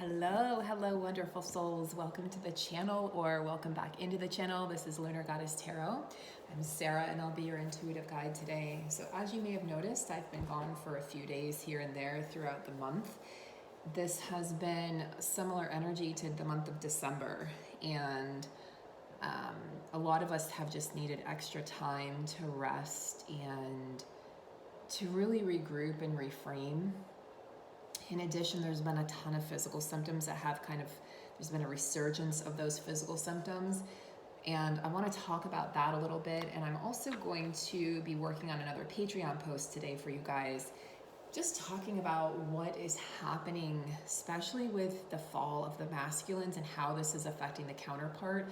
Hello, wonderful souls. Welcome to the channel, or welcome back into the channel. This is Lunar Goddess Tarot. I'm Sarah, and I'll be your intuitive guide today. So as you may have noticed, I've been gone for a few days here and there throughout the month. This has been similar energy to the month of December, and a lot of us have just needed extra time to rest and to really regroup and reframe. In addition, there's been a ton of physical symptoms that have there's been a resurgence of those physical symptoms. And I want to talk about that a little bit. And I'm also going to be working on another Patreon post today for you guys, just talking about what is happening, especially with the fall of the masculines and how this is affecting the counterpart.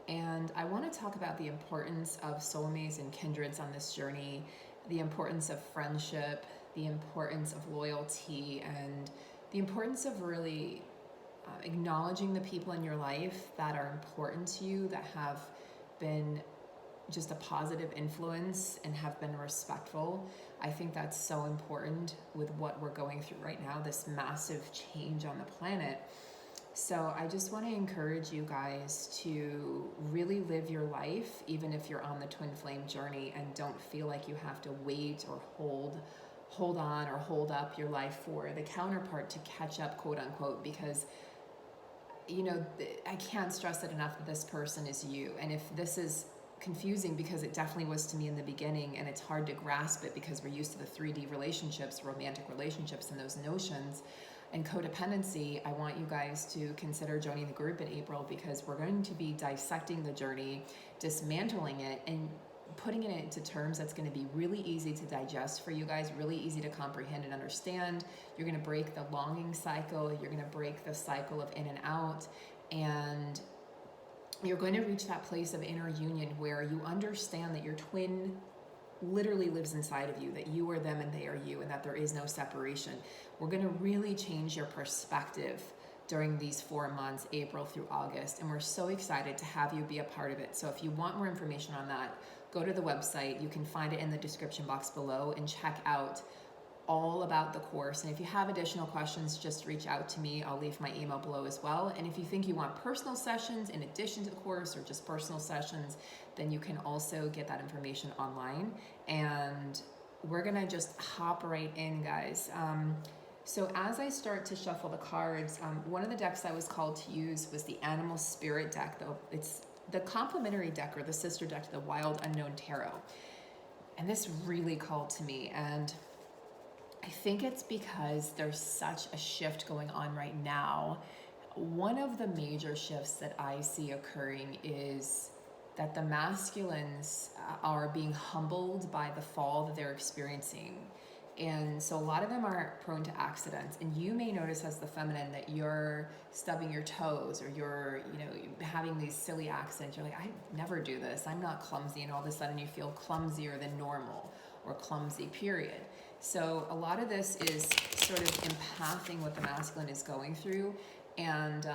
And I want to talk about the importance of soulmates and kindreds on this journey, the importance of friendship, the importance of loyalty, and the importance of really acknowledging the people in your life that are important to you, that have been just a positive influence and have been respectful. I think that's so important with what we're going through right now, this massive change on the planet. So I just want to encourage you guys to really live your life, even if you're on the twin flame journey, and don't feel like you have to wait or hold on or hold up your life for the counterpart to catch up, quote unquote, because I can't stress it enough that this person is you. And if this is confusing, because it definitely was to me in the beginning, and it's hard to grasp it because we're used to the 3D relationships, romantic relationships, and those notions and codependency, I want you guys to consider joining the group in April, because we're going to be dissecting the journey, dismantling it, and putting it into terms that's going to be really easy to digest for you guys, really easy to comprehend and understand. You're going to break the longing cycle. You're going to break the cycle of in and out. And you're going to reach that place of inner union where you understand that your twin literally lives inside of you, that you are them and they are you, and that there is no separation. We're going to really change your perspective during these 4 months, April through August, and we're so excited to have you be a part of it. So if you want more information on that, go to the website. You can find it in the description box below and check out all about the course. And if you have additional questions, just reach out to me. I'll leave my email below as well. And if you think you want personal sessions in addition to the course, or just personal sessions, then you can also get that information online. And we're gonna just hop right in, guys. So as I start to shuffle the cards, one of the decks I was called to use was the Animal Spirit deck, though it's the complementary deck, or the sister deck to the Wild Unknown Tarot. And this really called to me, and I think it's because there's such a shift going on right now. One of the major shifts that I see occurring is that the masculines are being humbled by the fall that they're experiencing. And so a lot of them are prone to accidents. And you may notice as the feminine that you're stubbing your toes, or you're, having these silly accidents. You're like, I never do this. I'm not clumsy. And all of a sudden you feel clumsier than normal, or clumsy, period. So a lot of this is sort of empathing what the masculine is going through, and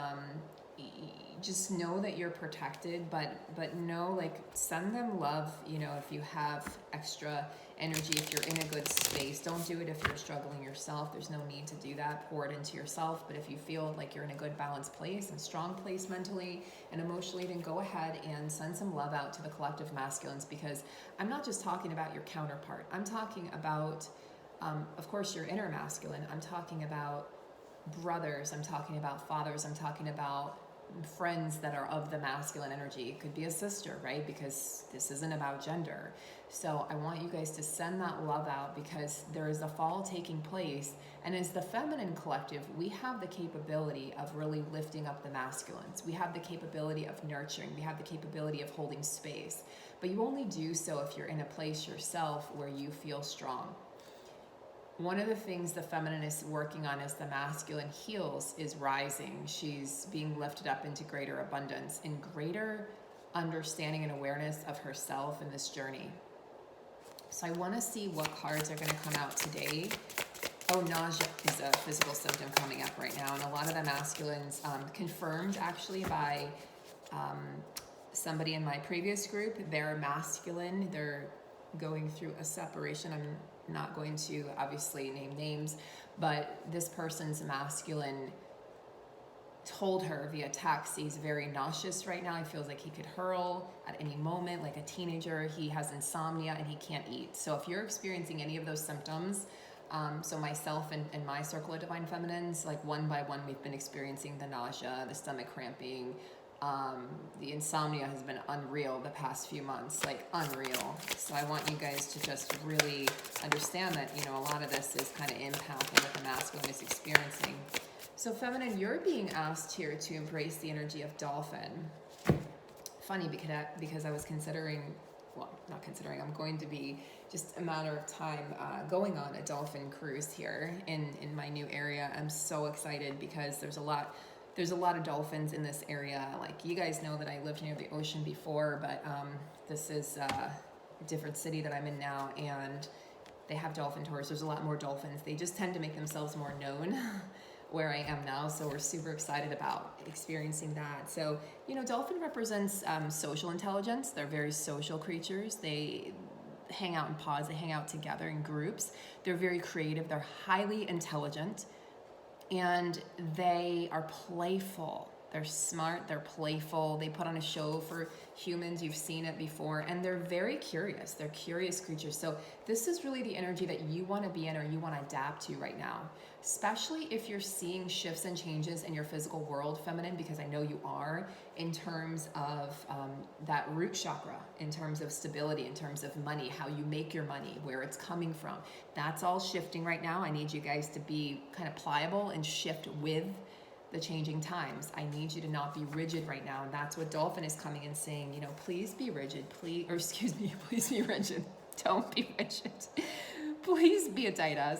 just know that you're protected, but know, like, send them love. If you have extra energy, if you're in a good space, don't do it if you're struggling yourself. There's no need to do that. Pour it into yourself. But if you feel like you're in a good balanced place and strong place mentally and emotionally, then go ahead and send some love out to the collective masculines, because I'm not just talking about your counterpart. I'm talking about of course, your inner masculine. I'm talking about brothers. I'm talking about fathers. I'm talking about friends that are of the masculine energy. It could be a sister, right? Because this isn't about gender. So I want you guys to send that love out, because there is a fall taking place. And as the feminine collective, we have the capability of really lifting up the masculines. We have the capability of nurturing. We have the capability of holding space. But you only do so if you're in a place yourself where you feel strong. One of the things the feminine is working on as the masculine heals is rising. She's being lifted up into greater abundance and greater understanding and awareness of herself in this journey. So I want to see what cards are going to come out today. Oh, nausea is a physical symptom coming up right now. And a lot of the masculines, confirmed actually by somebody in my previous group, they're masculine. They're going through a separation. I'm not going to obviously name names, but this person's masculine told her via text he's very nauseous right now. He feels like he could hurl at any moment, like a teenager. He has insomnia and he can't eat. So if you're experiencing any of those symptoms, so myself and my circle of divine feminines, like one by one, we've been experiencing the nausea, the stomach cramping, the insomnia has been unreal the past few months, like unreal. So I want you guys to just really understand that, you know, a lot of this is kind of impacting what the masculine is experiencing. So feminine, you're being asked here to embrace the energy of Dolphin. Funny because I was considering, well, not considering, I'm going to be just a matter of time going on a dolphin cruise here in my new area. I'm so excited because there's a lot of dolphins in this area. Like, you guys know that I lived near the ocean before, but this is a different city that I'm in now, and they have dolphin tours. There's a lot more dolphins. They just tend to make themselves more known where I am now, so we're super excited about experiencing that. So, you know, dolphin represents social intelligence. They're very social creatures. They hang out in pods. They hang out together in groups. They're very creative. They're highly intelligent. And they are playful. They're smart, they're playful, they put on a show for humans, you've seen it before, and they're very curious. They're curious creatures. So this is really the energy that you want to be in or you want to adapt to right now, especially if you're seeing shifts and changes in your physical world, feminine, because I know you are, in terms of that root chakra, in terms of stability, in terms of money, how you make your money, where it's coming from. That's all shifting right now. I need you guys to be kind of pliable and shift with the changing times. I need you to not be rigid right now. And that's what Dolphin is coming and saying, you know, please be rigid, please be rigid. Don't be rigid. Please be a tight ass.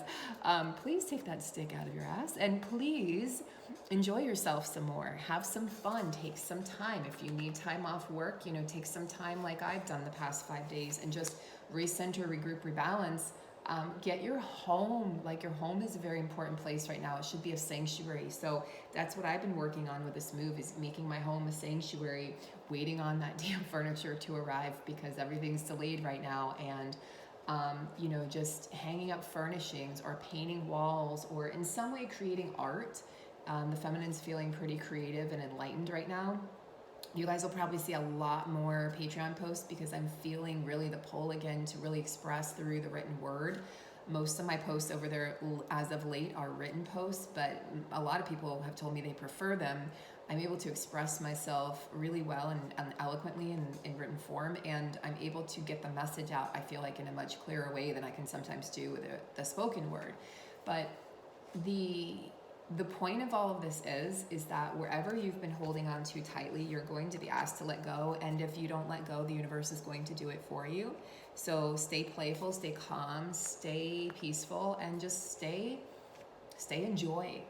Please take that stick out of your ass and please enjoy yourself some more. Have some fun, take some time. If you need time off work, you know, take some time like I've done the past 5 days and just recenter, regroup, rebalance. Get your home, like your home is a very important place right now. It should be a sanctuary. So that's what I've been working on with this move, is making my home a sanctuary, waiting on that damn furniture to arrive because everything's delayed right now. And, you know, just hanging up furnishings or painting walls or in some way creating art. The feminine's feeling pretty creative and enlightened right now. You guys will probably see a lot more Patreon posts because I'm feeling really the pull again to really express through the written word. Most of my posts over there as of late are written posts, but a lot of people have told me they prefer them. I'm able to express myself really well and eloquently in written form, and I'm able to get the message out, I feel like, in a much clearer way than I can sometimes do with the spoken word. But the point of all of this is that wherever you've been holding on too tightly, you're going to be asked to let go. And if you don't let go, the universe is going to do it for you. So stay playful, stay calm, stay peaceful, and just stay in joy.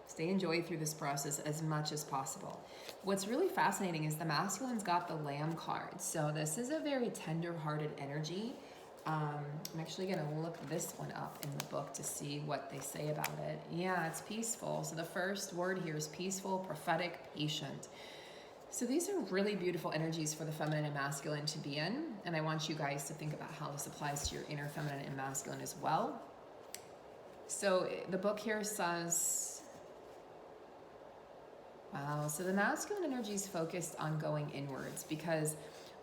Stay in joy through this process as much as possible. What's really fascinating is the masculine's got the Lamb card. So this is a very tender-hearted energy. I'm actually going to look this one up in the book to see what they say about it. Yeah, it's peaceful. So the first word here is peaceful, prophetic, patient. So these are really beautiful energies for the feminine and masculine to be in. And I want you guys to think about how this applies to your inner feminine and masculine as well. So the book here says, wow, so the masculine energy is focused on going inwards, because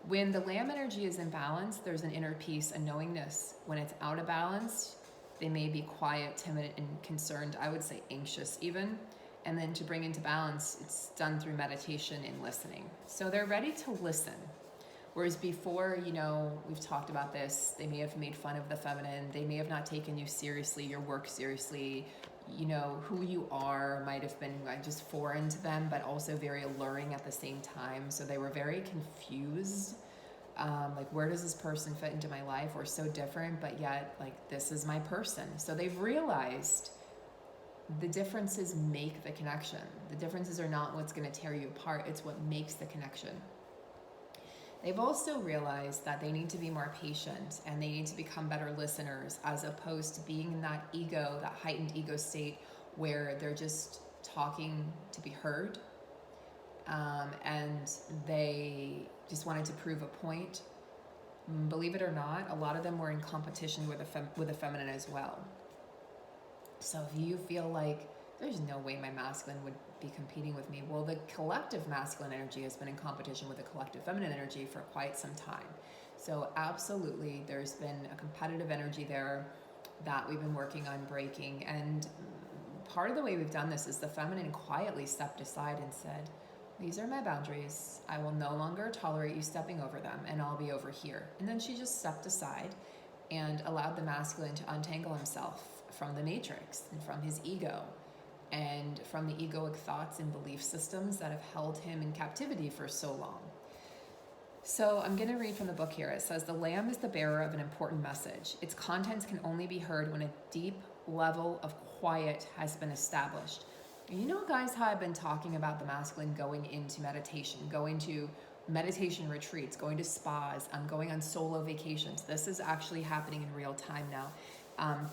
when the Lamb energy is in balance, there's an inner peace, a knowingness. When it's out of balance, they may be quiet, timid, and concerned. I would say anxious even. And then to bring into balance, it's done through meditation and listening. So they're ready to listen. Whereas before, you know, we've talked about this, they may have made fun of the feminine. They may have not taken you seriously, your work seriously. You know, who you are might have been just foreign to them, but also very alluring at the same time. So they were very confused. Like, where does this person fit into my life? We're so different, but yet, like, this is my person. So they've realized the differences make the connection. The differences are not what's going to tear you apart. It's what makes the connection. They've also realized that they need to be more patient and they need to become better listeners, as opposed to being in that ego, that heightened ego state where they're just talking to be heard. And they just wanted to prove a point. Believe it or not, a lot of them were in competition with the feminine as well. So if you feel like there's no way my masculine would be competing with me. Well, the collective masculine energy has been in competition with the collective feminine energy for quite some time. So absolutely, there's been a competitive energy there that we've been working on breaking. And part of the way we've done this is the feminine quietly stepped aside and said, these are my boundaries. I will no longer tolerate you stepping over them, and I'll be over here. And then she just stepped aside and allowed the masculine to untangle himself from the matrix and from his ego and from the egoic thoughts and belief systems that have held him in captivity for so long. So I'm going to read from the book here. It says, the lamb is the bearer of an important message. Its contents can only be heard when a deep level of quiet has been established. And you know, guys, how I've been talking about the masculine going into meditation, going to meditation retreats, going to spas, going on solo vacations. This is actually happening in real time now.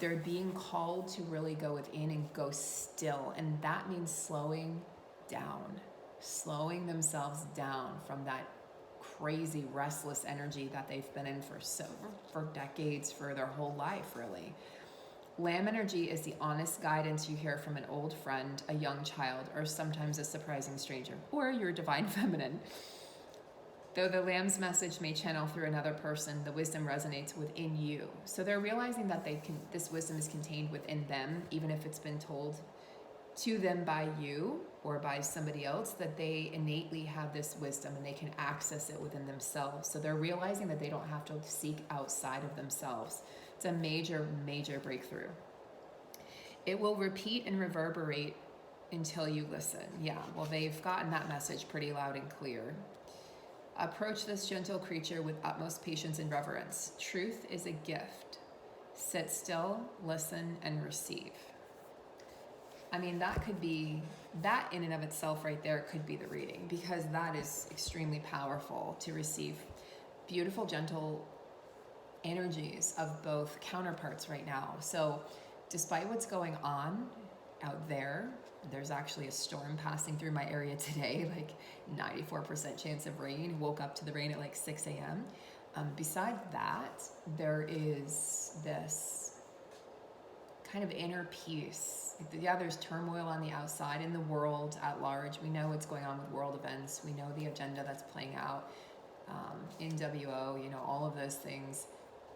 They're being called to really go within and go still. And that means slowing themselves down from that crazy, restless energy that they've been in for decades, for their whole life, really. Lamb energy is the honest guidance you hear from an old friend, a young child, or sometimes a surprising stranger, or your divine feminine. Though the lamb's message may channel through another person, the wisdom resonates within you. So they're realizing that this wisdom is contained within them, even if it's been told to them by you or by somebody else, that they innately have this wisdom and they can access it within themselves. So they're realizing that they don't have to seek outside of themselves. It's a major, major breakthrough. It will repeat and reverberate until you listen. Yeah, well, they've gotten that message pretty loud and clear. Approach this gentle creature with utmost patience and reverence. Truth is a gift. Sit still, listen, and receive. I mean, that in and of itself right there could be the reading, because that is extremely powerful to receive beautiful, gentle energies of both counterparts right now. So despite what's going on out there, there's actually a storm passing through my area today, like 94% chance of rain. Woke up to the rain at like 6 a.m. Besides that, there is this kind of inner peace. Yeah, there's turmoil on the outside in the world at large. We know what's going on with world events. We know the agenda that's playing out in WO, all of those things.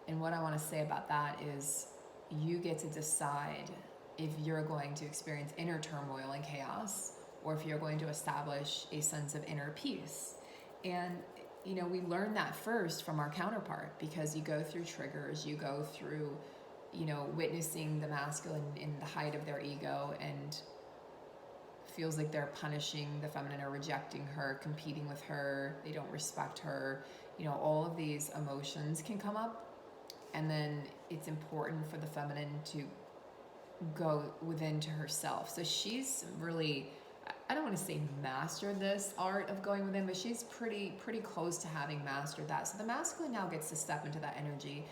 And what I want to say about that is you get to decide if you're going to experience inner turmoil and chaos, or if you're going to establish a sense of inner peace. And, we learn that first from our counterpart, because you go through triggers, you go through, witnessing the masculine in the height of their ego and feels like they're punishing the feminine or rejecting her, competing with her, they don't respect her. All of these emotions can come up. And then it's important for the feminine to go within to herself. So she's really, I don't want to say mastered this art of going within, but she's pretty close to having mastered that. So the masculine now gets to step into that energy,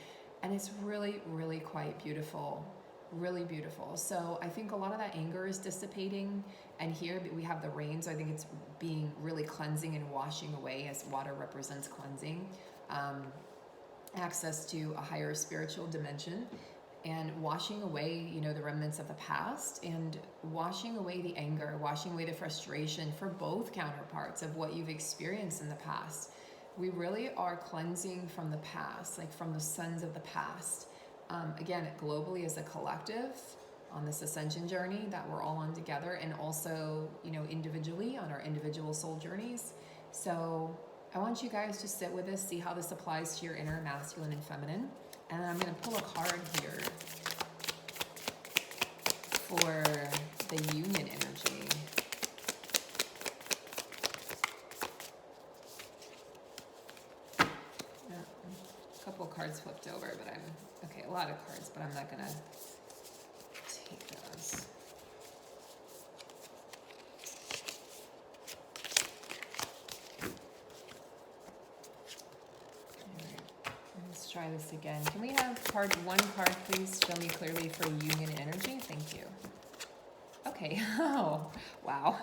and it's really, really quite beautiful, really beautiful. So I think a lot of that anger is dissipating, and here we have the rain, so I think it's being really cleansing and washing away, as water represents cleansing, access to a higher spiritual dimension, and washing away, the remnants of the past, and washing away the anger, washing away the frustration for both counterparts of what you've experienced in the past. We really are cleansing from the past, like from the sins of the past. Again, globally as a collective on this ascension journey that we're all on together, and also, individually on our individual soul journeys. So I want you guys to sit with us, see how this applies to your inner masculine and feminine. And I'm going to pull a card here for the union energy. A couple cards flipped over, but a lot of cards, but I'm not going to take those. Try this again. Can we have one card, please? Show me clearly for union energy. Thank you. Okay. Oh, wow.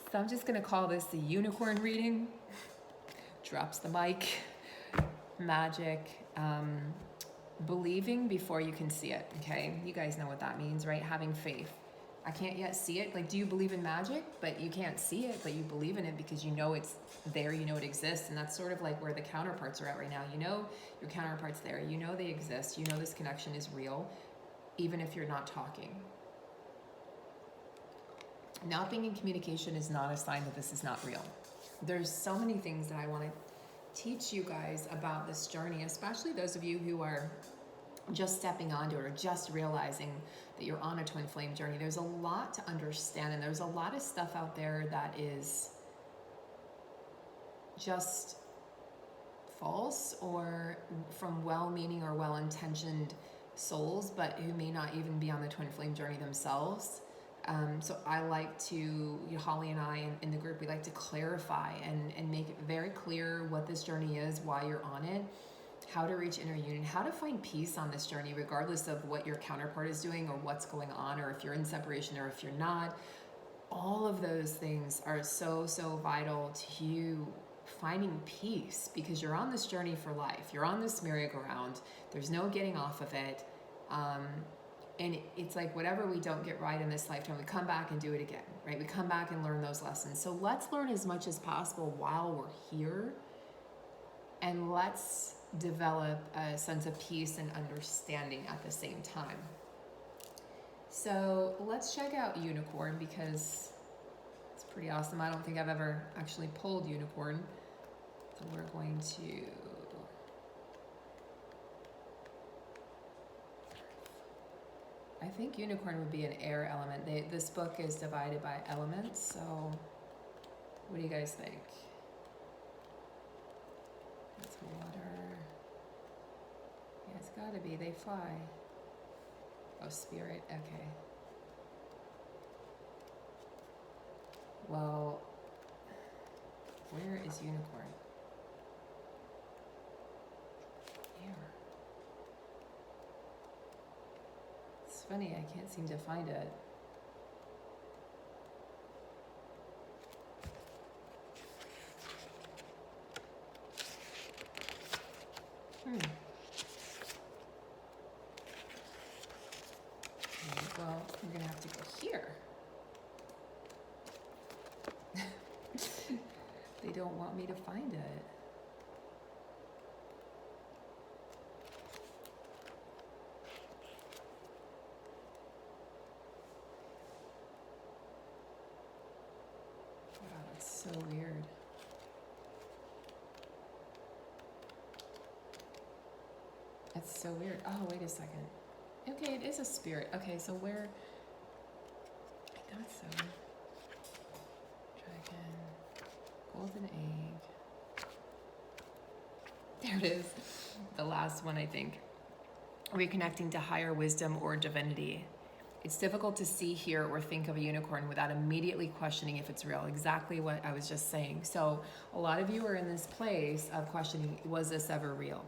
So I'm just going to call this the unicorn reading. Drops the mic. Magic. Believing before you can see it. Okay. You guys know what that means, right? Having faith. I can't yet see it. Like, do you believe in magic? But you can't see it, but you believe in it because you know it's there, you know it exists. And that's sort of like where the counterparts are at right now. You know your counterparts there. You know they exist. You know this connection is real, even if you're not talking. Not being in communication is not a sign that this is not real. There's so many things that I want to teach you guys about this journey, especially those of you who are just stepping onto it or just realizing that you're on a twin flame journey. There's a lot to understand, and there's a lot of stuff out there that is just false or from well-meaning or well-intentioned souls, but who may not even be on the twin flame journey themselves. So I like to, Holly and I in the group, we like to clarify and make it very clear what this journey is, why you're on it, how to reach inner union, how to find peace on this journey, regardless of what your counterpart is doing or what's going on, or if you're in separation or if you're not. All of those things are so, so vital to you finding peace, because you're on this journey for life. You're on this merry-go-round. There's no getting off of it. And it's like whatever we don't get right in this lifetime, we come back and do it again, right? We come back and learn those lessons. So let's learn as much as possible while we're here, and let's develop a sense of peace and understanding at the same time. So let's check out Unicorn, because it's pretty awesome. I don't think I've ever actually pulled Unicorn. So we're going to... I think Unicorn would be an air element. This book is divided by elements, so what do you guys think? It's water. Yeah, it's gotta be. They fly. Oh, spirit. Okay. Well, where is Unicorn? Here. It's funny, I can't seem to find it. Well, we're gonna have to go here. They don't want me to find it. Wow, that's so weird. That's so weird. Oh, wait a second. Okay, it is a spirit. Okay, so where... I thought so. Dragon. Golden egg. There it is. The last one, I think. Reconnecting to higher wisdom or divinity. It's difficult to see, hear, or think of a unicorn without immediately questioning if it's real. Exactly what I was just saying. So a lot of you are in this place of questioning, was this ever real?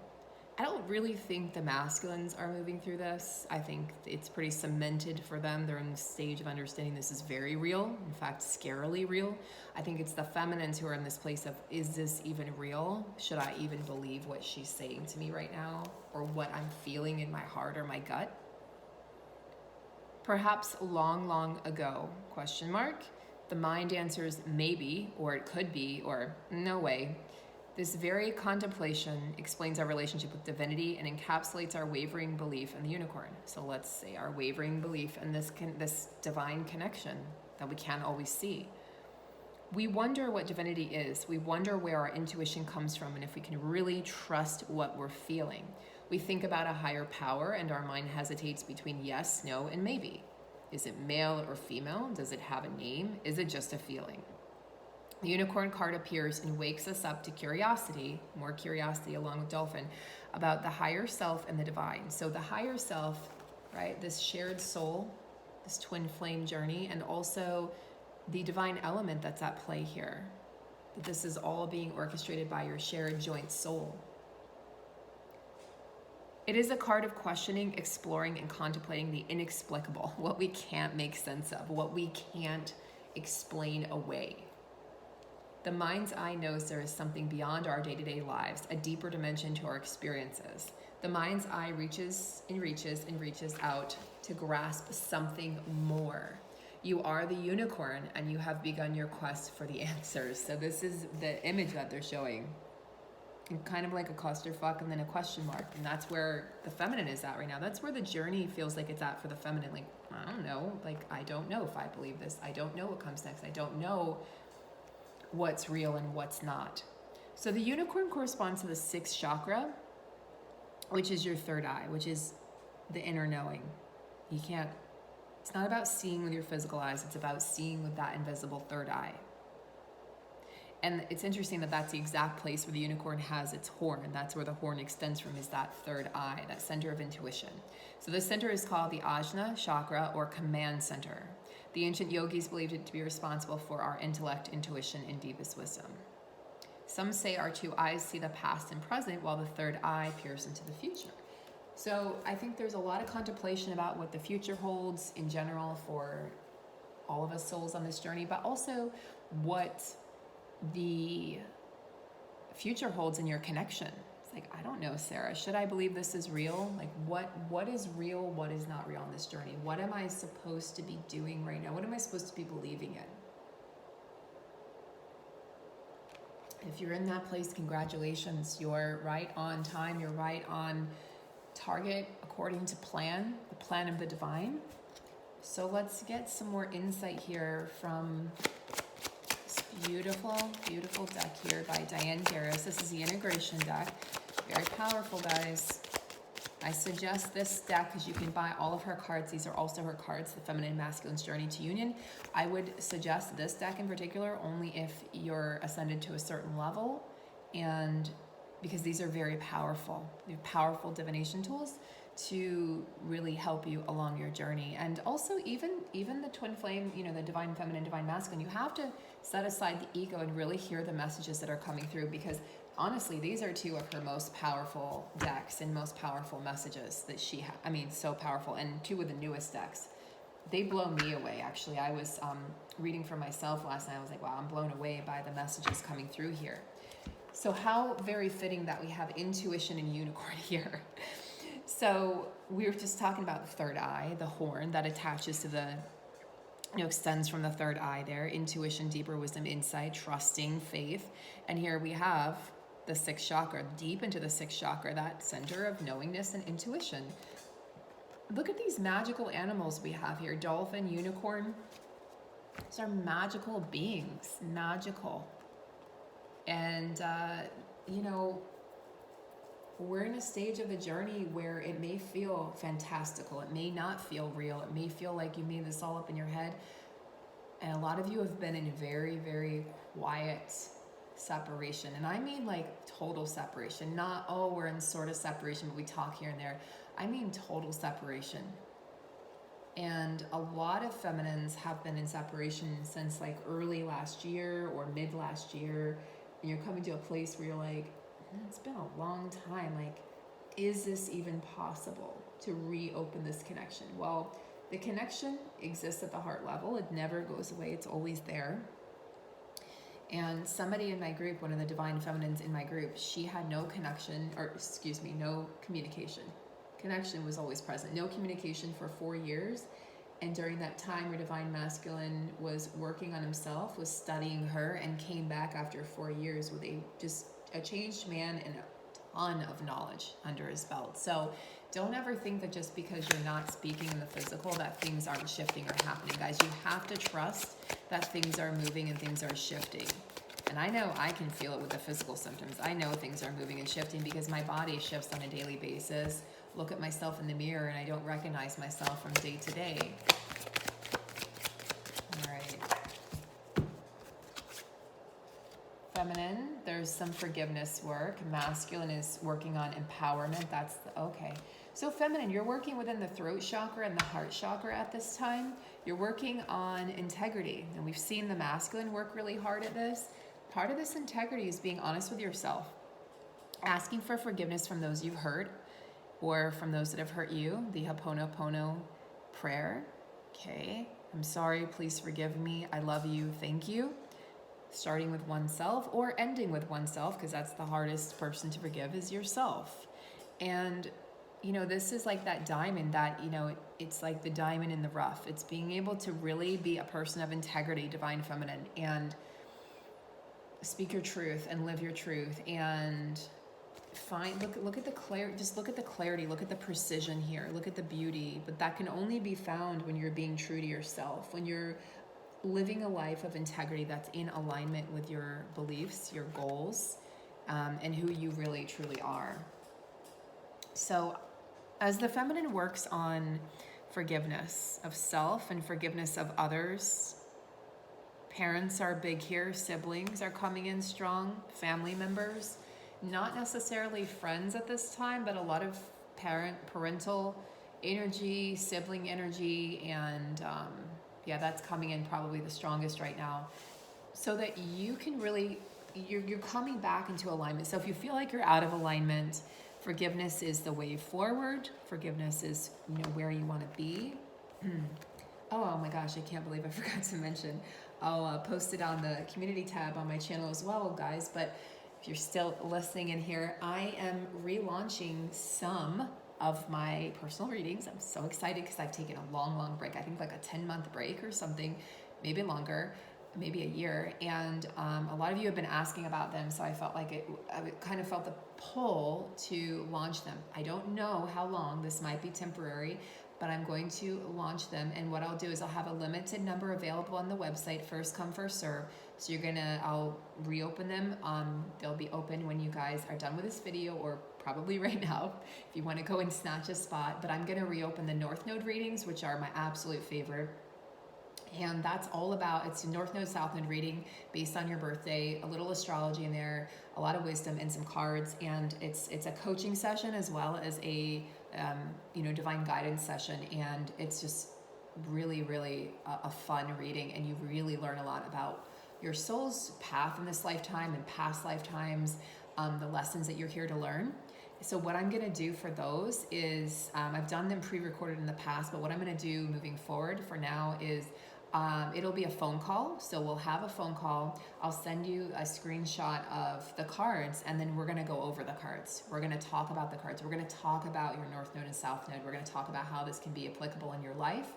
I don't really think the masculines are moving through this. I think it's pretty cemented for them. They're in the stage of understanding this is very real, in fact, scarily real. I think it's the feminines who are in this place of, is this even real? Should I even believe what she's saying to me right now? Or what I'm feeling in my heart or my gut? Perhaps long, long ago, question mark, the mind answers maybe, or it could be, or no way. This very contemplation explains our relationship with divinity and encapsulates our wavering belief in the unicorn. So let's say our wavering belief in this divine connection that we can't always see. We wonder what divinity is. We wonder where our intuition comes from and if we can really trust what we're feeling. We think about a higher power and our mind hesitates between yes, no, and maybe. Is it male or female? Does it have a name? Is it just a feeling? The unicorn card appears and wakes us up to curiosity, more curiosity along with Dolphin, about the higher self and the divine. So the higher self, right, this shared soul, this twin flame journey, and also the divine element that's at play here. That this is all being orchestrated by your shared joint soul. It is a card of questioning, exploring, and contemplating the inexplicable, what we can't make sense of, what we can't explain away. The mind's eye knows there is something beyond our day-to-day lives, a deeper dimension to our experiences. The mind's eye reaches and reaches and reaches out to grasp something more. You are the unicorn, and you have begun your quest for the answers. So this is the image that they're showing. And kind of like a clusterfuck and then a question mark. And that's where the feminine is at right now. That's where the journey feels like it's at for the feminine. Like, I don't know. Like, I don't know if I believe this. I don't know what comes next. I don't know what's real and what's not. So the unicorn corresponds to the 6th chakra, which is your third eye, which is the inner knowing. You can't, it's not about seeing with your physical eyes. It's about seeing with that invisible third eye. And it's interesting that that's the exact place where the unicorn has its horn. That's where the horn extends from, is that third eye, that center of intuition. So this center is called the Ajna chakra, or command center. The ancient yogis believed it to be responsible for our intellect, intuition, and deepest wisdom. Some say our 2 eyes see the past and present, while the third eye peers into the future. So I think there's a lot of contemplation about what the future holds in general for all of us souls on this journey, but also what the future holds in your connection. It's like, I don't know, Sarah, should I believe this is real? Like, what is real? What is not real on this journey? What am I supposed to be doing right now? What am I supposed to be believing in? If you're in that place, congratulations. You're right on time. You're right on target according to plan, the plan of the divine. So let's get some more insight here from this beautiful, beautiful deck here by Diane Garris. This is the integration deck. Very powerful, guys. I suggest this deck because you can buy all of her cards. These are also her cards, the Feminine and Masculine's Journey to Union. I would suggest this deck in particular only if you're ascended to a certain level, and because these are very powerful. They're powerful divination tools to really help you along your journey. And also even the twin flame, you know, the divine feminine, divine masculine, you have to set aside the ego and really hear the messages that are coming through, because honestly, these are 2 of her most powerful decks and most powerful messages that she has. I mean, so powerful. And 2 of the newest decks. They blow me away, actually. I was reading for myself last night. I was like, wow, I'm blown away by the messages coming through here. So how very fitting that we have intuition and unicorn here. So we were just talking about the third eye, the horn that attaches to the, you know, extends from the third eye there. Intuition, deeper wisdom, insight, trusting, faith. And here we have the 6th chakra, deep into the 6th chakra, that center of knowingness and intuition. Look at these magical animals we have here. Dolphin, unicorn. These are magical beings, magical. And, you know, we're in a stage of the journey where it may feel fantastical. It may not feel real. It may feel like you made this all up in your head. And a lot of you have been in very, very quiet separation. And I mean like total separation. Not, oh, we're in sort of separation, but we talk here and there. I mean total separation. And a lot of feminines have been in separation since like early last year or mid last year. And you're coming to a place where you're like, it's been a long time. Like, is this even possible to reopen this connection? Well, the connection exists at the heart level. It never goes away. It's always there. And somebody in my group, one of the divine feminines in my group, she had no connection, or excuse me, no communication. Connection was always present. No communication for 4 years. And during that time, your divine masculine was working on himself, was studying her, and came back after 4 years with a changed man and a ton of knowledge under his belt. So don't ever think that just because you're not speaking in the physical that things aren't shifting or happening. Guys, you have to trust that things are moving and things are shifting. And I know I can feel it with the physical symptoms. I know things are moving and shifting because my body shifts on a daily basis. Look at myself in the mirror and I don't recognize myself from day to day. All right. Feminine, there's some forgiveness work. Masculine is working on empowerment. That's okay. So feminine, you're working within the throat chakra and the heart chakra at this time. You're working on integrity. And we've seen the masculine work really hard at this. Part of this integrity is being honest with yourself, asking for forgiveness from those you've hurt or from those that have hurt you, the Ho'oponopono prayer. Okay, I'm sorry, please forgive me, I love you, thank you. Starting with oneself or ending with oneself, because that's the hardest person to forgive is yourself. And, this is like that diamond that, it's like the diamond in the rough. It's being able to really be a person of integrity, divine feminine, and speak your truth and live your truth, and look at the clarity. Just look at the clarity, look at the precision here, look at the beauty. But that can only be found when you're being true to yourself, when you're living a life of integrity that's in alignment with your beliefs, your goals, and who you really truly are. So as the feminine works on forgiveness of self and forgiveness of others, parents are big here, siblings are coming in strong, family members, not necessarily friends at this time, but a lot of parental energy, sibling energy, and that's coming in probably the strongest right now, so that you can really, you're coming back into alignment. So if you feel like you're out of alignment, forgiveness is the way forward. Forgiveness is, where you want to be. Oh my gosh, I can't believe I forgot to mention. I'll post it on the community tab on my channel as well, guys. But if you're still listening in here, I am relaunching some of my personal readings. I'm so excited because I've taken a long break. I think like a 10-month break or something, maybe longer, maybe a year. And a lot of you have been asking about them. So I felt like I kind of felt the pull to launch them. I don't know how long. This might be temporary, but I'm going to launch them. And what I'll do is I'll have a limited number available on the website, first come, first serve. So I'll reopen them. They'll be open when you guys are done with this video, or probably right now, if you want to go and snatch a spot. But I'm going to reopen the North Node readings, which are my absolute favorite. And that's all about, it's a North Node, South Node reading based on your birthday, a little astrology in there, a lot of wisdom, and some cards. And it's a coaching session as well as a divine guidance session. And it's just really a fun reading. And you really learn a lot about your soul's path in this lifetime and past lifetimes, the lessons that you're here to learn. So what I'm going to do for those is, I've done them pre-recorded in the past, but what I'm going to do moving forward for now is, it'll be a phone call. So we'll have a phone call. I'll send you a screenshot of the cards, and then we're going to go over the cards. We're going to talk about the cards. We're going to talk about your North Node and South Node. We're going to talk about how this can be applicable in your life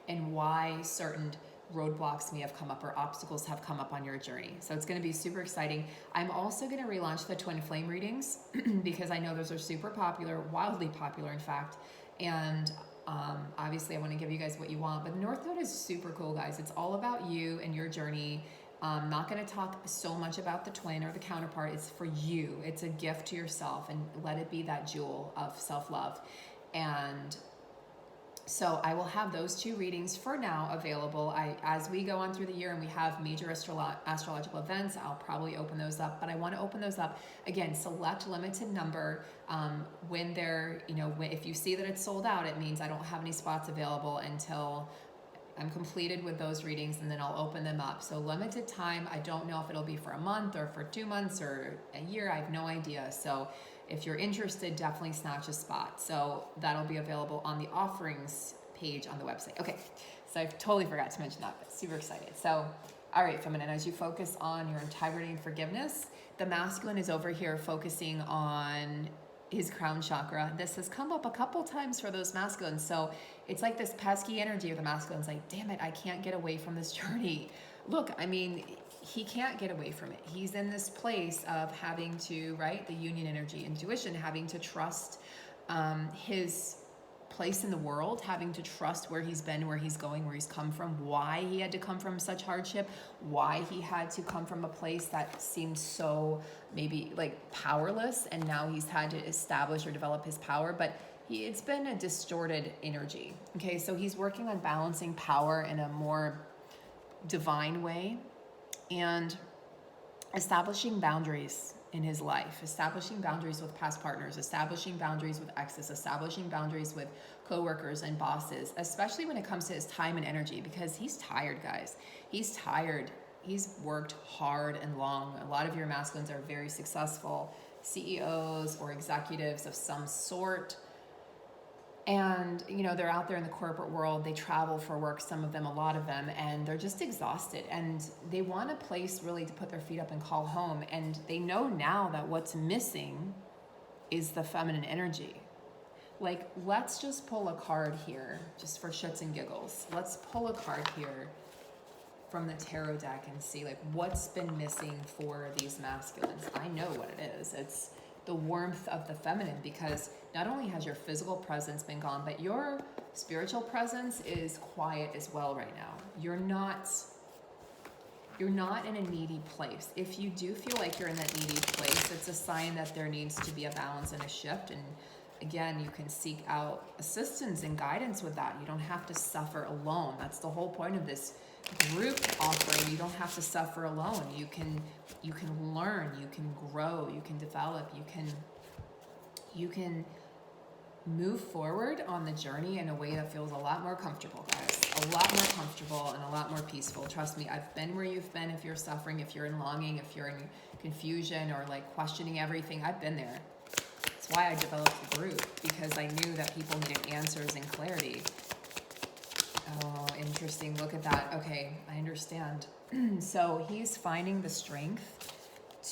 and why certain roadblocks may have come up or obstacles have come up on your journey. So it's going to be super exciting. I'm also going to relaunch the twin flame readings because I know those are super popular, wildly popular, in fact. And obviously I want to give you guys what you want, but North Node is super cool, guys. It's all about you and your journey. I'm not going to talk so much about the twin or the counterpart. It's for you. It's a gift to yourself, and let it be that jewel of self-love. And so I will have those two readings for now available. As we go on through the year and we have major astrological events, I'll probably open those up. But I want to open those up, again, select limited number. When they're, if you see that it's sold out, it means I don't have any spots available until I'm completed with those readings, and then I'll open them up. So limited time. I don't know if it'll be for a month or for 2 months or a year. I have no idea. So if you're interested, definitely snatch a spot. So that'll be available on the offerings page on the website. Okay, so I totally forgot to mention that, but super excited. So, all right, feminine, as you focus on your integrity and forgiveness, the masculine is over here focusing on his crown chakra. This has come up a couple times for those masculines. So it's like this pesky energy of the masculine's like, damn it, I can't get away from this journey. Look, I mean, he can't get away from it. He's in this place of having to, right, the union energy, intuition, having to trust his place in the world, having to trust where he's been, where he's going, where he's come from, why he had to come from such hardship, why he had to come from a place that seemed so maybe like powerless, and now he's had to establish or develop his power. But it's been a distorted energy. Okay, so he's working on balancing power in a more divine way, and establishing boundaries in his life, establishing boundaries with past partners, establishing boundaries with exes, establishing boundaries with coworkers and bosses, especially when it comes to his time and energy, because he's tired, guys. He's tired. He's worked hard and long. A lot of your masculines are very successful CEOs or executives of some sort. And, they're out there in the corporate world. They travel for work, some of them, a lot of them, and they're just exhausted. And they want a place really to put their feet up and call home. And they know now that what's missing is the feminine energy. Like, let's just pull a card here, just for shits and giggles. Let's pull a card here from the tarot deck and see like what's been missing for these masculines. I know what it is. It's the warmth of the feminine, because not only has your physical presence been gone, but your spiritual presence is quiet as well right now. You're not in a needy place. If you do feel like you're in that needy place, it's a sign that there needs to be a balance and a shift. And again, you can seek out assistance and guidance with that. You don't have to suffer alone. That's the whole point of this group offering. You don't have to suffer alone. You can learn, you can grow, you can develop, you can move forward on the journey in a way that feels a lot more comfortable, guys. A lot more comfortable and a lot more peaceful. Trust me, I've been where you've been. If you're suffering, if you're in longing, if you're in confusion or like questioning everything, I've been there. That's why I developed the group, because I knew that people needed answers and clarity. Oh, interesting. Look at that. Okay, I understand. So he's finding the strength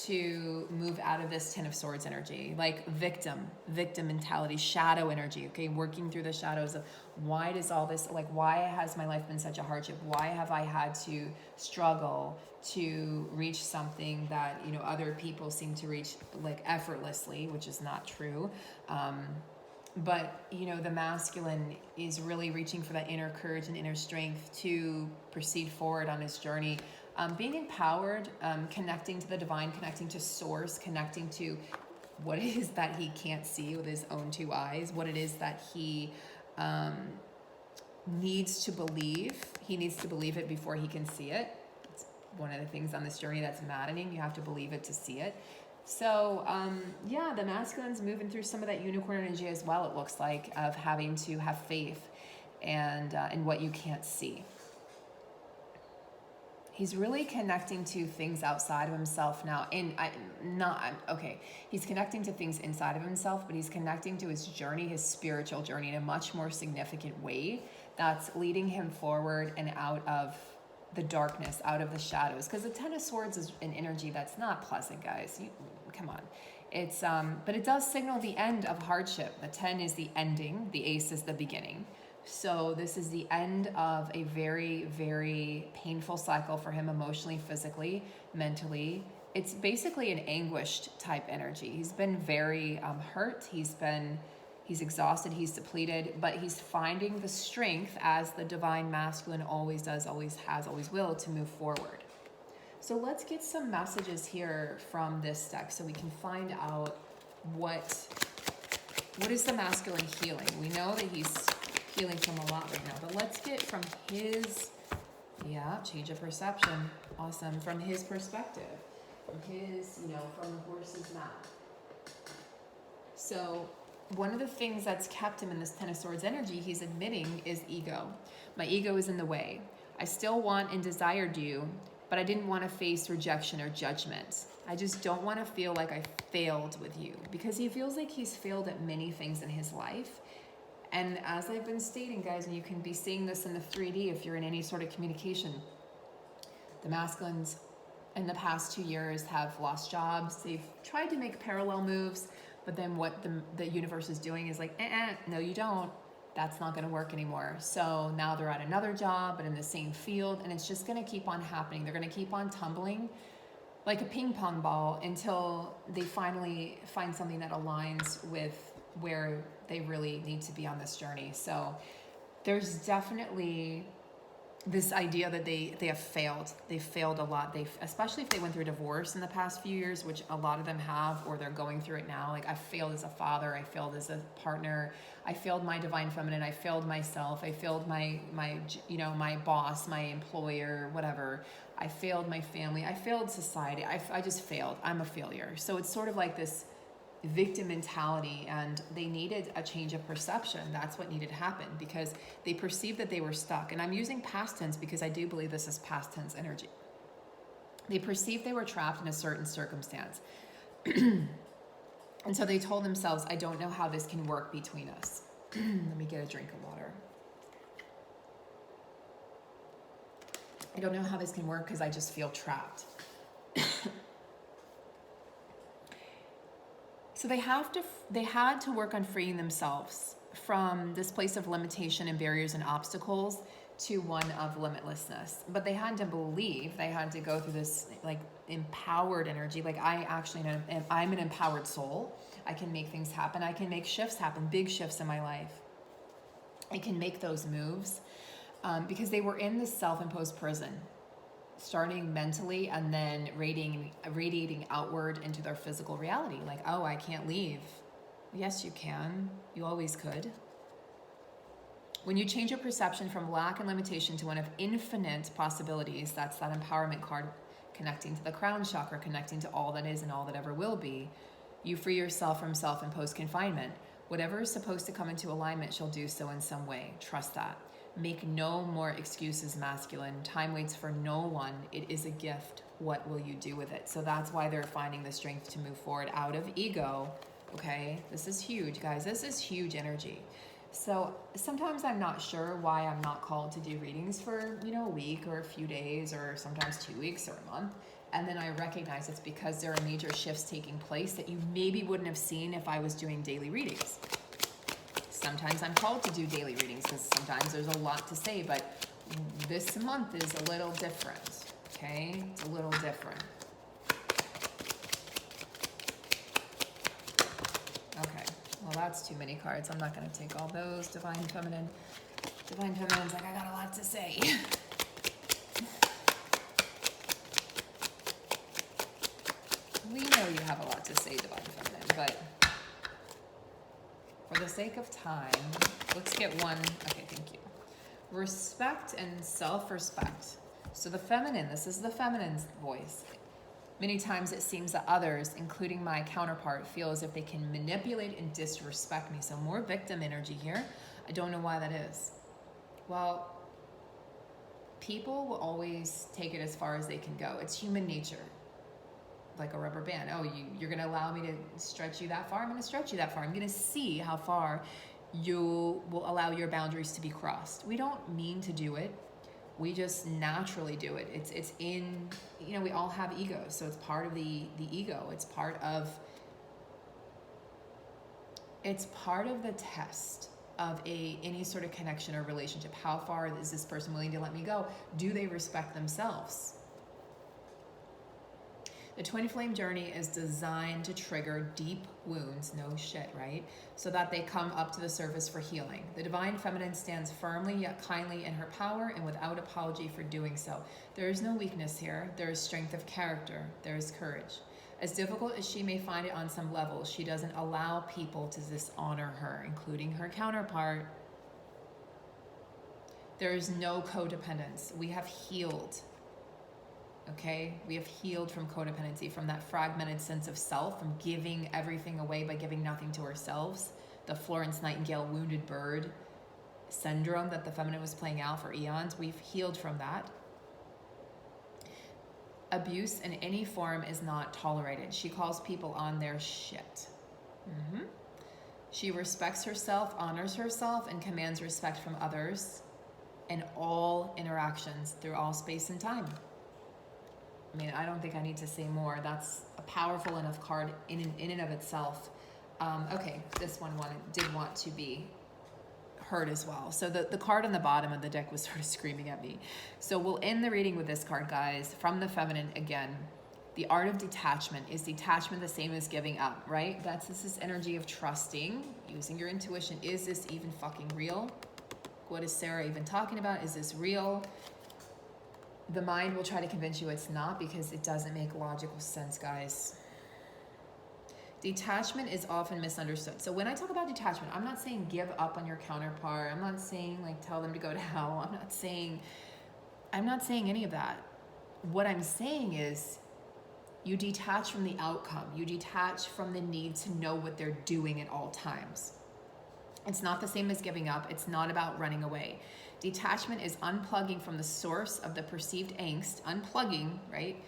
to move out of this Ten of Swords energy, like victim mentality, shadow energy, okay? Working through the shadows of why does all this, like why has my life been such a hardship? Why have I had to struggle to reach something that, you know, other people seem to reach like effortlessly, which is not true. But, you know, the masculine is really reaching for that inner courage and inner strength to proceed forward on his journey. Being empowered, connecting to the divine, connecting to source, connecting to what it is that he can't see with his own two eyes, what it is that he needs to believe. He needs to believe it before he can see it. It's one of the things on this journey that's maddening. You have to believe it to see it. So, yeah, the masculine's moving through some of that unicorn energy as well, it looks like, of having to have faith and in what you can't see. He's really connecting to things outside of himself now. He's connecting to things inside of himself, but he's connecting to his journey, his spiritual journey, in a much more significant way that's leading him forward and out of the darkness, out of the shadows. Because the Ten of Swords is an energy that's not pleasant, guys. Come on. It's but it does signal the end of hardship. The 10 is the ending, the ace is the beginning. So this is the end of a very, very painful cycle for him, emotionally, physically, mentally. It's basically an anguished type energy. He's been very hurt. He's exhausted, he's depleted, but he's finding the strength, as the divine masculine always does, always has, always will, to move forward. So let's get some messages here from this deck so we can find out what is the masculine healing. We know that he's healing from a lot right now, but let's get from his, change of perception. Awesome. From his perspective, from the horse's mouth. So one of the things that's kept him in this Ten of Swords energy, he's admitting, is ego. My ego is in the way. I still want and desired you, but I didn't want to face rejection or judgment. I just don't want to feel like I failed with you, because he feels like he's failed at many things in his life. And as I've been stating, guys, and you can be seeing this in the 3D if you're in any sort of communication, the masculines in the past 2 years have lost jobs. They've tried to make parallel moves, but then what the universe is doing is like, no, you don't. That's not going to work anymore. So now they're at another job, but in the same field, and it's just going to keep on happening. They're going to keep on tumbling like a ping pong ball until they finally find something that aligns with where they really need to be on this journey. So there's definitely this idea that they have failed. They've failed a lot. Especially if they went through divorce in the past few years, which a lot of them have, or they're going through it now. Like, I failed as a father. I failed as a partner. I failed my divine feminine. I failed myself. I failed my boss, my employer, whatever. I failed my family. I failed society. I just failed. I'm a failure. So it's sort of like this victim mentality, and they needed a change of perception. That's what needed to happen, because they perceived that they were stuck. And I'm using past tense because I do believe this is past tense energy. They perceived they were trapped in a certain circumstance. And so they told themselves, I don't know how this can work between us. Let me get a drink of water. I don't know how this can work because I just feel trapped. So they had to work on freeing themselves from this place of limitation and barriers and obstacles to one of limitlessness. But they had to believe, they had to go through this like empowered energy. Like I'm an empowered soul. I can make things happen. I can make shifts happen, big shifts in my life. I can make those moves because they were in this self-imposed prison, starting mentally and then radiating outward into their physical reality. Like, oh, I can't leave. Yes, you can. You always could. When you change your perception from lack and limitation to one of infinite possibilities, that's that empowerment card connecting to the crown chakra, connecting to all that is and all that ever will be, you free yourself from self-imposed confinement. Whatever is supposed to come into alignment shall do so in some way. Trust that. Make no more excuses, masculine. Time waits for no one. It is a gift. What will you do with it? So that's why they're finding the strength to move forward out of ego. Okay, this is huge, guys. This is huge energy. So sometimes I'm not sure why I'm not called to do readings for, a week or a few days or sometimes 2 weeks or a month. And then I recognize it's because there are major shifts taking place that you maybe wouldn't have seen if I was doing daily readings. Sometimes I'm called to do daily readings because sometimes there's a lot to say, but this month is a little different, okay? It's a little different. Okay, well that's too many cards. I'm not going to take all those. Divine Feminine. Divine Feminine's like, I got a lot to say. We know you have a lot to say, Divine Feminine, but for the sake of time, let's get one. Okay, thank you. Respect and self-respect. So the feminine, this is the feminine's voice. Many times it seems that others, including my counterpart, feel as if they can manipulate and disrespect me. So more victim energy here. I don't know why that is. Well, people will always take it as far as they can go. It's human nature. Like a rubber band. Oh, you're going to allow me to stretch you that far? I'm going to stretch you that far. I'm going to see how far you will allow your boundaries to be crossed. We don't mean to do it. We just naturally do it. It's in, we all have egos. So it's part of the ego. It's part of the test of any sort of connection or relationship. How far is this person willing to let me go? Do they respect themselves? The twin flame journey is designed to trigger deep wounds, no shit, right? So that they come up to the surface for healing. The divine feminine stands firmly yet kindly in her power and without apology for doing so. There is no weakness here. There is strength of character. There is courage. As difficult as she may find it on some level, she doesn't allow people to dishonor her, including her counterpart. There is no codependence. We have healed. Okay, we have healed from codependency, from that fragmented sense of self, from giving everything away by giving nothing to ourselves. The Florence Nightingale wounded bird syndrome that the feminine was playing out for eons. We've healed from that. Abuse in any form is not tolerated. She calls people on their shit. She respects herself, honors herself, and commands respect from others in all interactions through all space and time. I mean, I don't think I need to say more. That's a powerful enough card in and of itself. Okay, this one did want to be heard as well. So the card on the bottom of the deck was sort of screaming at me. So we'll end the reading with this card, guys. From the feminine again. The art of detachment. Is detachment the same as giving up, right? This is energy of trusting, using your intuition. Is this even fucking real? What is Sarah even talking about? Is this real? The mind will try to convince you it's not because it doesn't make logical sense, guys. Detachment is often misunderstood. So when I talk about detachment, I'm not saying give up on your counterpart. I'm not saying like tell them to go to hell. I'm not saying any of that. What I'm saying is you detach from the outcome. You detach from the need to know what they're doing at all times. It's not the same as giving up. It's not about running away. Detachment is unplugging from the source of the perceived angst, unplugging, right?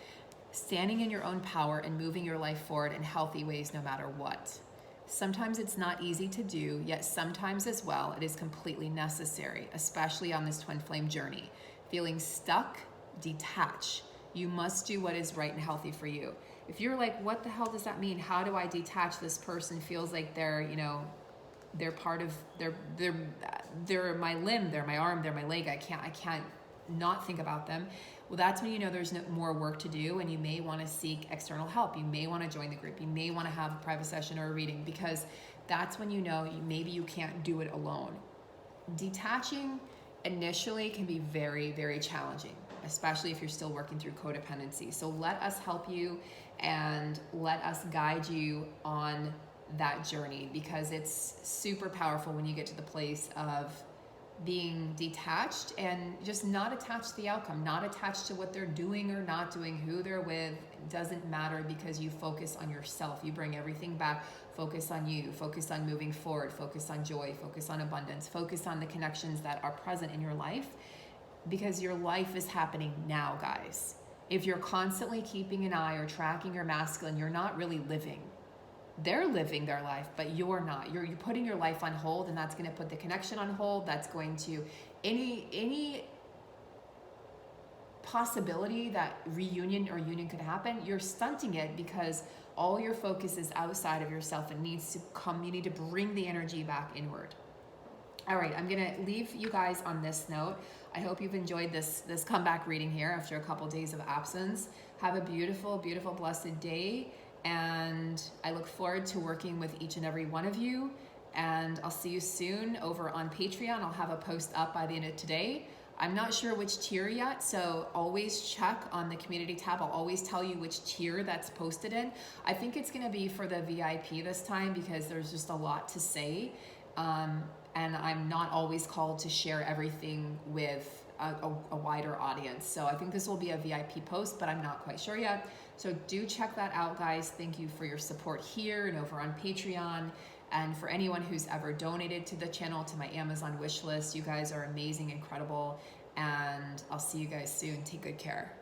Standing in your own power and moving your life forward in healthy ways no matter what. Sometimes it's not easy to do, yet sometimes as well it is completely necessary, especially on this twin flame journey. Feeling stuck, detach. You must do what is right and healthy for you. If you're like, what the hell does that mean? How do I detach? This person feels like they're, they're part of, they're my limb, they're my arm, they're my leg. I can't not think about them. Well, that's when you know there's more work to do, and you may want to seek external help. You may want to join the group. You may want to have a private session or a reading, because that's when you know maybe you can't do it alone. Detaching initially can be very, very challenging, especially if you're still working through codependency. So let us help you and let us guide you on that journey, because it's super powerful when you get to the place of being detached and just not attached to the outcome, not attached to what they're doing or not doing, who they're with. It doesn't matter, because you focus on yourself. You bring everything back. Focus on you, focus on moving forward, focus on joy, focus on abundance, focus on the connections that are present in your life, because your life is happening now, guys. If you're constantly keeping an eye or tracking your masculine, you're not really living. They're living their life, but you're not. You're putting your life on hold, and that's going to put the connection on hold. That's going to, any possibility that reunion or union could happen, you're stunting it, because all your focus is outside of yourself. It needs to come, you need to bring the energy back inward. All right, I'm gonna leave you guys on this note. I hope you've enjoyed this comeback reading here after a couple days of absence. Have a beautiful, beautiful, blessed day, and I look forward to working with each and every one of you, and I'll see you soon over on Patreon. I'll have a post up by the end of today. I'm not sure which tier yet, so always check on the community tab. I'll always tell you which tier that's posted in. I think it's gonna be for the VIP this time, because there's just a lot to say. And I'm not always called to share everything with a wider audience. So I think this will be a VIP post, but I'm not quite sure yet. So do check that out, guys. Thank you for your support here and over on Patreon. And for anyone who's ever donated to the channel, to my Amazon wish list, you guys are amazing, incredible, and I'll see you guys soon. Take good care.